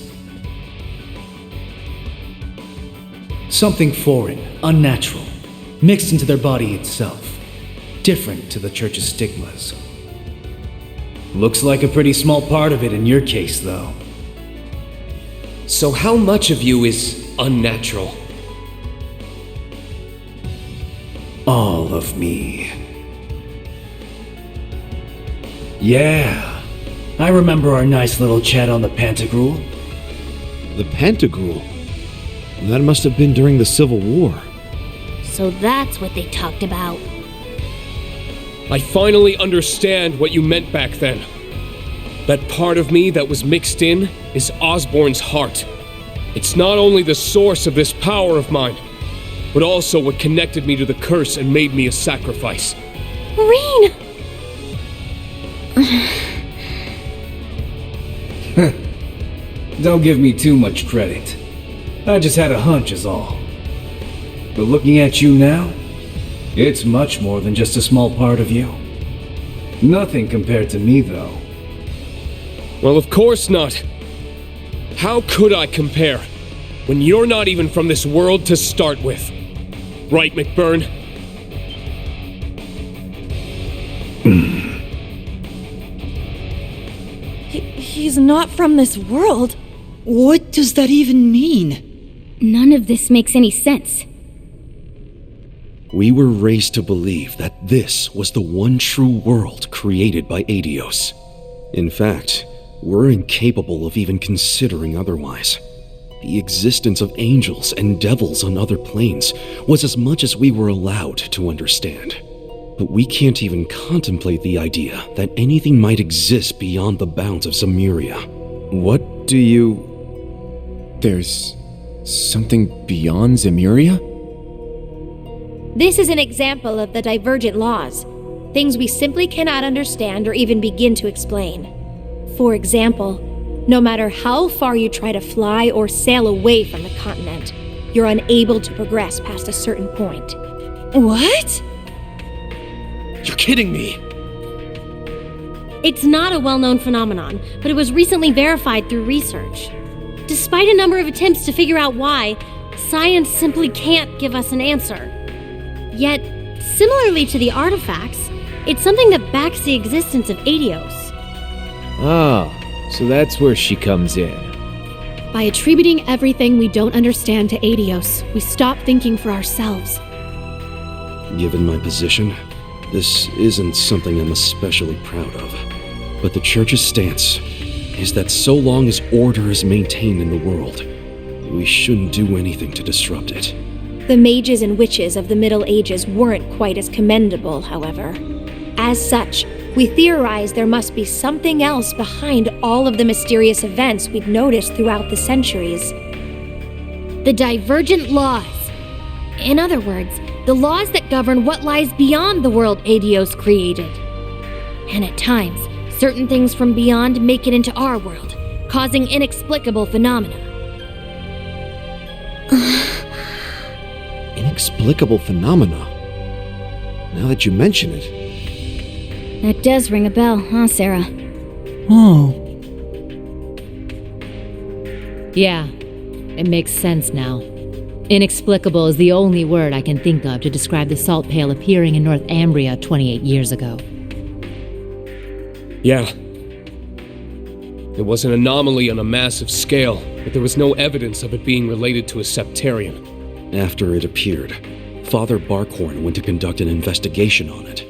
[SPEAKER 20] Something foreign, unnatural, mixed into their body itself. Different to the church's stigmas. Looks like a pretty small part of it in your case, though.
[SPEAKER 4] So how much of you is unnatural?
[SPEAKER 20] All of me. Yeah. I remember our nice little chat on the Pantagruel.
[SPEAKER 9] The Pantagruel? That must have been during the Civil War.
[SPEAKER 16] So that's what they talked about.
[SPEAKER 4] I finally understand what you meant back then. That part of me that was mixed in is Osborn's heart. It's not only the source of this power of mine, but also what connected me to the curse and made me a sacrifice.
[SPEAKER 19] Marine!
[SPEAKER 20] Don't give me too much credit. I just had a hunch is all. But looking at you now, It's much more than just a small part of you. Nothing compared to me, though.
[SPEAKER 4] Well, of course not. How could I compare when you're not even from this world to start with? Right, McBurn?
[SPEAKER 7] He's not from this world.
[SPEAKER 13] What does that even mean?
[SPEAKER 3] None of this makes any sense.
[SPEAKER 15] We were raised to believe that this was the one true world created by Adios. In fact, we're incapable of even considering otherwise. The existence of angels and devils on other planes was as much as we were allowed to understand. But we can't even contemplate the idea that anything might exist beyond the bounds of Zemuria.
[SPEAKER 12] What do you... There's something beyond Zemuria?
[SPEAKER 17] This is an example of the divergent laws. Things we simply cannot understand or even begin to explain. For example, no matter how far you try to fly or sail away from the continent, you're unable to progress past a certain point.
[SPEAKER 7] What?
[SPEAKER 4] You're kidding me!
[SPEAKER 11] It's not a well-known phenomenon, but it was recently verified through research. Despite a number of attempts to figure out why, science simply can't give us an answer. Yet, similarly to the artifacts, it's something that backs the existence of Adios.
[SPEAKER 8] Ah, so that's where she comes in.
[SPEAKER 10] By attributing everything we don't understand to Adios, we stop thinking for ourselves.
[SPEAKER 15] Given my position, this isn't something I'm especially proud of. But the Church's stance is that so long as order is maintained in the world, we shouldn't do anything to disrupt it.
[SPEAKER 17] The mages and witches of the Middle Ages weren't quite as commendable, however. As such, we theorized there must be something else behind all of the mysterious events we'd noticed throughout the centuries.
[SPEAKER 3] The divergent laws. In other words, the laws that govern what lies beyond the world Adios created. And at times, certain things from beyond make it into our world, causing inexplicable phenomena.
[SPEAKER 9] Inexplicable phenomena? Now that you mention it.
[SPEAKER 3] That does ring a bell, huh, Sarah?
[SPEAKER 13] Oh.
[SPEAKER 1] Yeah, it makes sense now. Inexplicable is the only word I can think of to describe the salt pail appearing in North Ambria 28 years ago.
[SPEAKER 4] Yeah. It was an anomaly on a massive scale, but there was no evidence of it being related to a septarian.
[SPEAKER 15] After it appeared, Father Barkhorn went to conduct an investigation on it.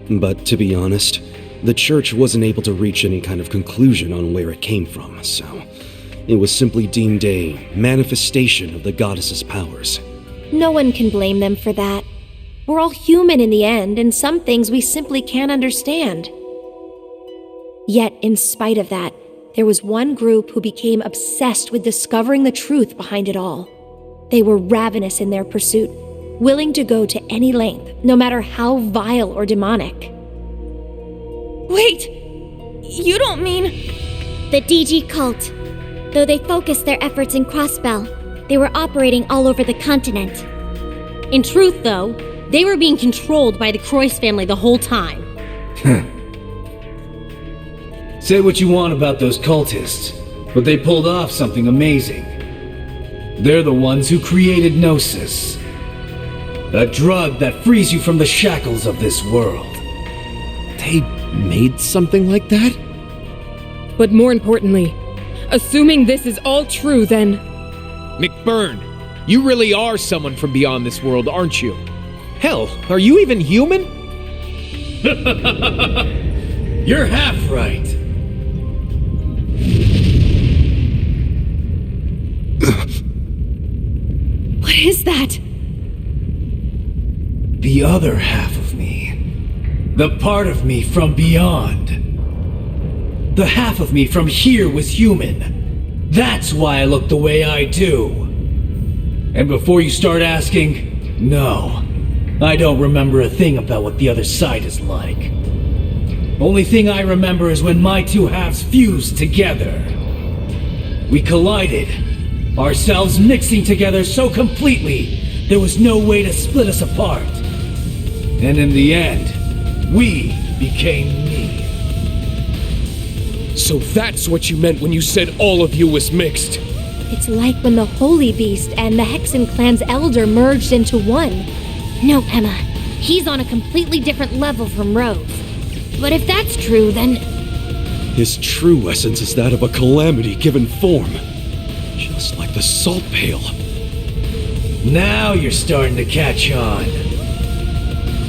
[SPEAKER 15] But to be honest, the Church wasn't able to reach any kind of conclusion on where it came from, so it was simply deemed a manifestation of the goddess's powers.
[SPEAKER 17] No one can blame them for that. We're all human in the end, and some things we simply can't understand. Yet, in spite of that, there was one group who became obsessed with discovering the truth behind it all. They were ravenous in their pursuit, willing to go to any length, no matter how vile or demonic.
[SPEAKER 7] Wait! You don't mean...
[SPEAKER 17] The DG cult. Though they focused their efforts in Crossbell, they were operating all over the continent.
[SPEAKER 11] In truth, though, they were being controlled by the Croix family the whole time.
[SPEAKER 20] Say what you want about those cultists, but they pulled off something amazing. They're the ones who created Gnosis. A drug that frees you from the shackles of this world.
[SPEAKER 9] They made something like that?
[SPEAKER 6] But more importantly, assuming this is all true, then...
[SPEAKER 8] McBurn, you really are someone from beyond this world, aren't you? Hell, are you even human?
[SPEAKER 20] You're half right.
[SPEAKER 6] What is that?
[SPEAKER 20] The other half of me. The part of me from beyond. The half of me from here was human. That's why I look the way I do. And before you start asking, no, I don't remember a thing about what the other side is like. Only thing I remember is when my two halves fused together. We collided, ourselves mixing together so completely, there was no way to split us apart. And in the end, we became me.
[SPEAKER 4] So that's what you meant when you said all of you was mixed.
[SPEAKER 17] It's like when the Holy Beast and the Hexen clan's elder merged into one.
[SPEAKER 3] No, Emma. He's on a completely different level from Rose. But if that's true, then...
[SPEAKER 15] His true essence is that of a calamity given form. Just like the salt pail.
[SPEAKER 20] Now you're starting to catch on.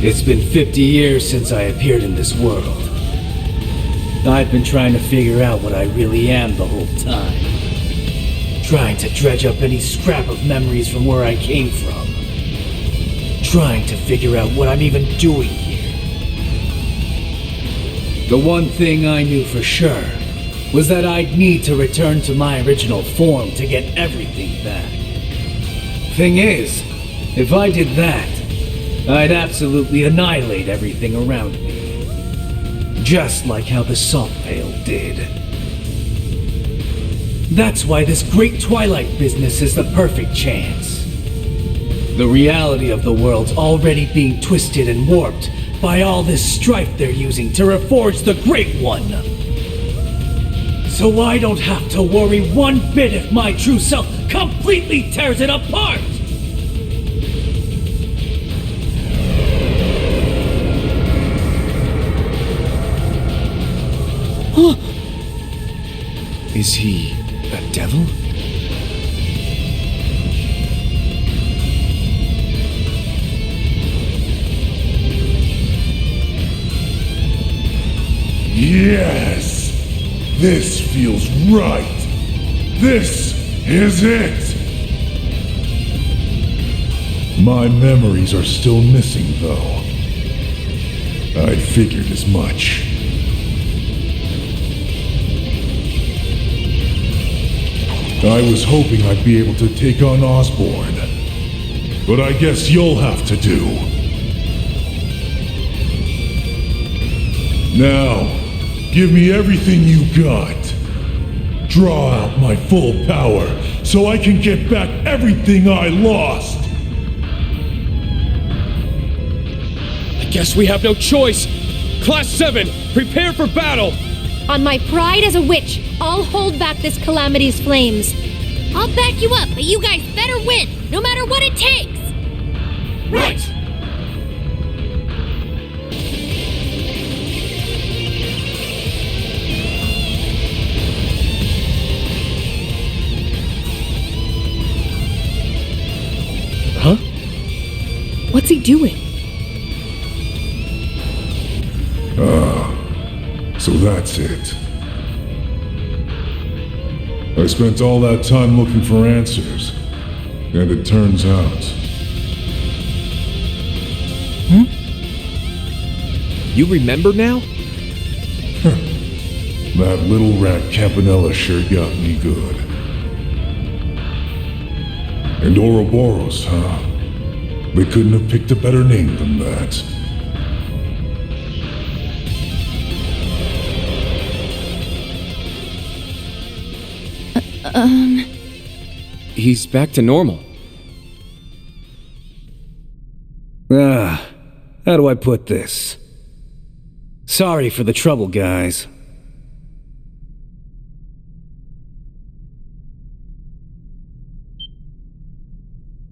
[SPEAKER 20] It's been 50 years since I appeared in this world. I've been trying to figure out what I really am the whole time. Trying to dredge up any scrap of memories from where I came from. Trying to figure out what I'm even doing here. The one thing I knew for sure was that I'd need to return to my original form to get everything back. Thing is, if I did that, I'd absolutely annihilate everything around me. Just like how the salt pail did. That's why this great Twilight business is the perfect chance. The reality of the world's already being twisted and warped by all this strife they're using to reforge the Great One. So I don't have to worry one bit if my true self completely tears it apart!
[SPEAKER 8] Is he a devil?
[SPEAKER 18] Yes! This feels right! This is it! My memories are still missing, though. I figured as much. I was hoping I'd be able to take on Osborn, but I guess you'll have to do. Now, give me everything you got. Draw out my full power so I can get back everything I lost.
[SPEAKER 4] I guess we have no choice. Class 7, prepare for battle!
[SPEAKER 3] On my pride as a witch, I'll hold back this calamity's flames. I'll back you up, but you guys better win, no matter what it takes!
[SPEAKER 18] Right!
[SPEAKER 6] Huh? What's he doing?
[SPEAKER 18] So that's it. I spent all that time looking for answers, and it turns out...
[SPEAKER 8] You remember now?
[SPEAKER 18] That little rat Campanella sure got me good. And Ouroboros, huh? They couldn't have picked a better name than that.
[SPEAKER 12] He's back to normal.
[SPEAKER 20] How do I put this? Sorry for the trouble, guys.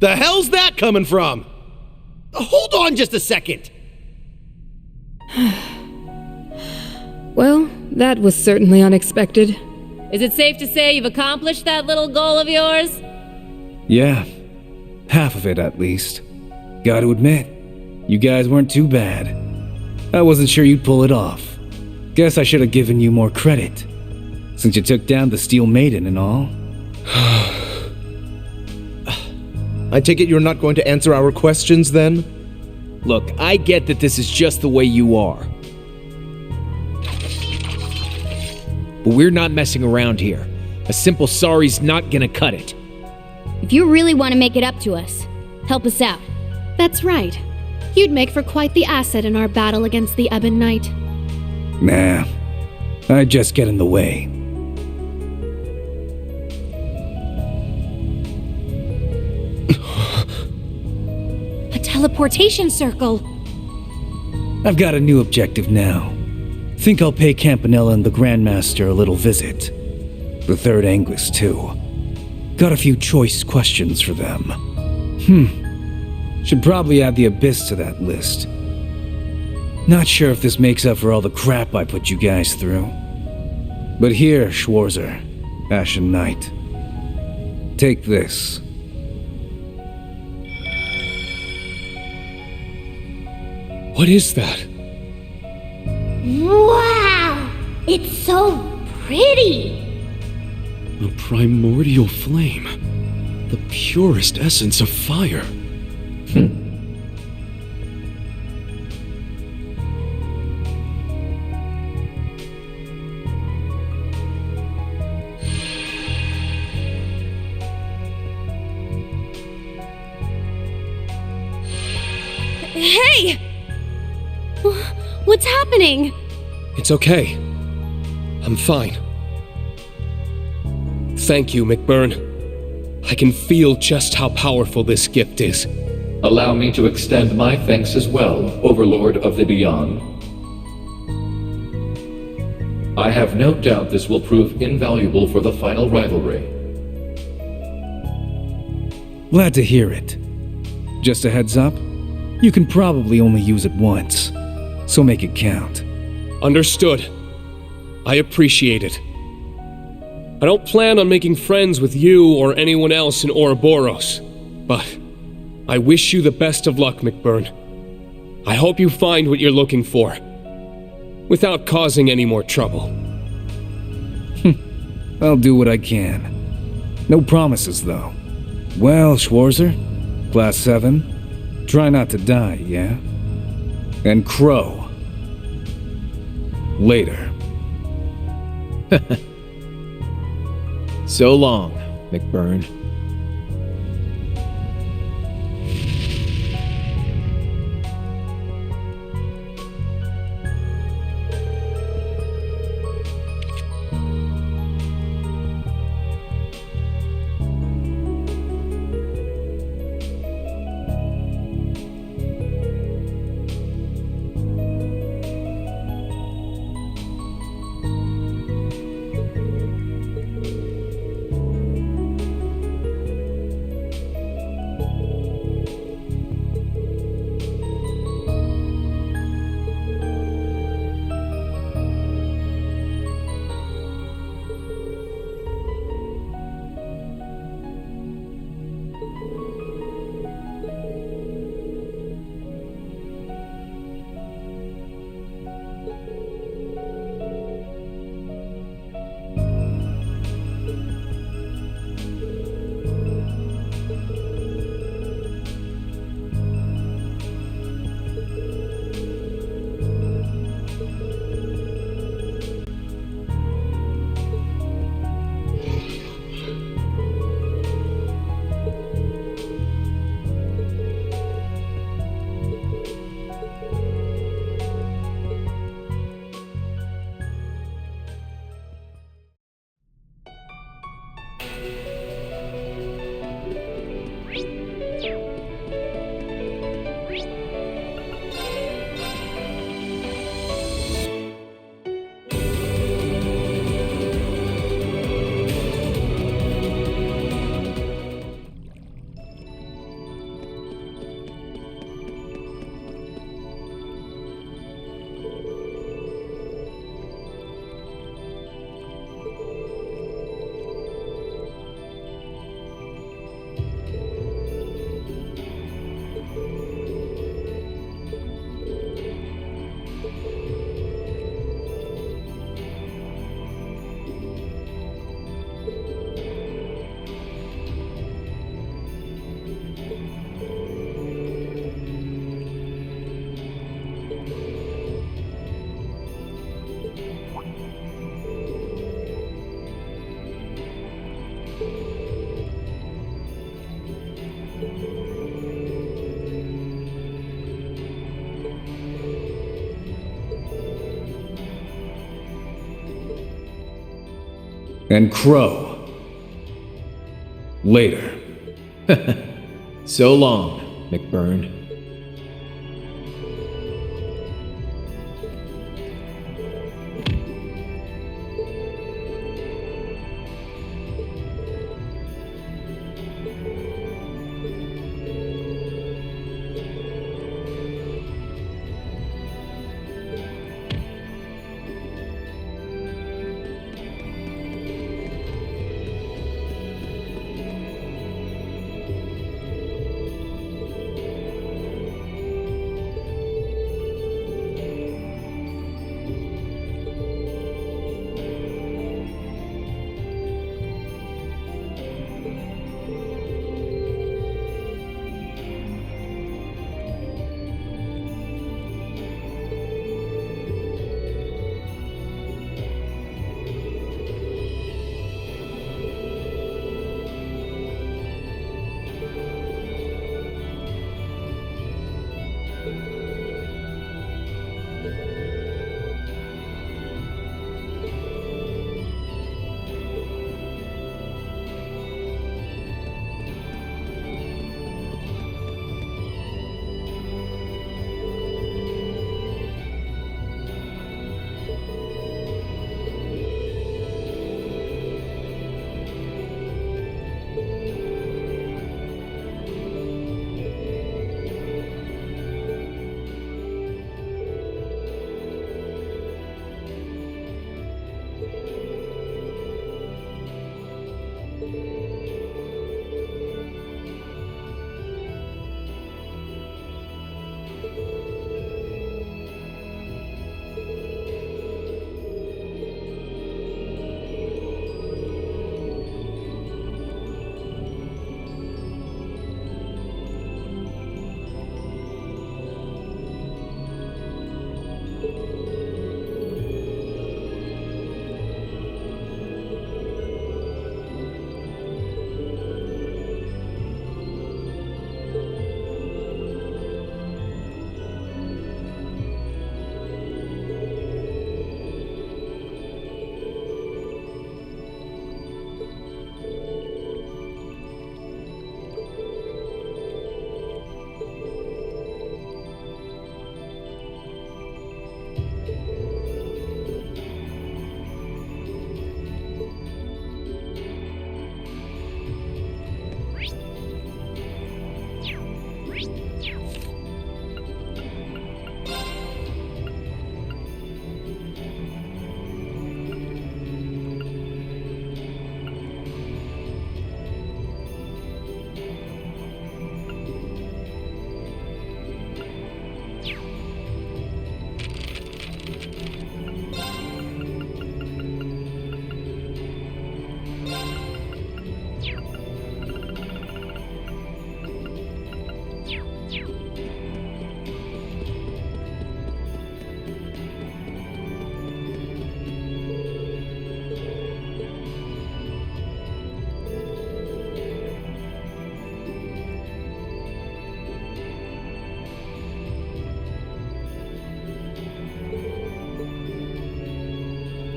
[SPEAKER 9] The hell's that coming from? Hold on just a second.
[SPEAKER 6] Well, that was certainly unexpected.
[SPEAKER 7] Is it safe to say you've accomplished that little goal of yours?
[SPEAKER 20] Yeah, half of it at least. Gotta admit, you guys weren't too bad. I wasn't sure you'd pull it off. Guess I should have given you more credit, since you took down the Steel Maiden and all.
[SPEAKER 9] I take it you're not going to answer our questions then?
[SPEAKER 8] Look, I get that this is just the way you are. But we're not messing around here. A simple sorry's not gonna cut it.
[SPEAKER 3] If you really want to make it up to us, help us out.
[SPEAKER 10] That's right. You'd make for quite the asset in our battle against the Ebon Knight.
[SPEAKER 20] Nah, I'd just get in the way.
[SPEAKER 3] A teleportation circle.
[SPEAKER 20] I've got a new objective now. Think I'll pay Campanella and the Grandmaster a little visit. The Third Angus, too. Got a few choice questions for them. Should probably add the Abyss to that list. Not sure if this makes up for all the crap I put you guys through. But here, Schwarzer, Ashen Knight. Take this.
[SPEAKER 4] What is that?
[SPEAKER 16] Wow! It's so pretty!
[SPEAKER 15] A primordial flame. The purest essence of fire.
[SPEAKER 7] Hey!
[SPEAKER 11] What's happening?
[SPEAKER 4] It's okay. I'm fine. Thank you, McBurn. I can feel just how powerful this gift is.
[SPEAKER 14] Allow me to extend my thanks as well, Overlord of the Beyond. I have no doubt this will prove invaluable for the final rivalry.
[SPEAKER 20] Glad to hear it. Just a heads up, you can probably only use it once, so make it count.
[SPEAKER 4] Understood. I appreciate it. I don't plan on making friends with you or anyone else in Ouroboros, but I wish you the best of luck, McBurn. I hope you find what you're looking for, without causing any more trouble.
[SPEAKER 20] I'll do what I can. No promises, though. Well, Schwarzer, Class 7, try not to die, yeah? And Crow. Later.
[SPEAKER 8] So long, McBurn.
[SPEAKER 20] And Crow. Later.
[SPEAKER 8] So long, McBurn.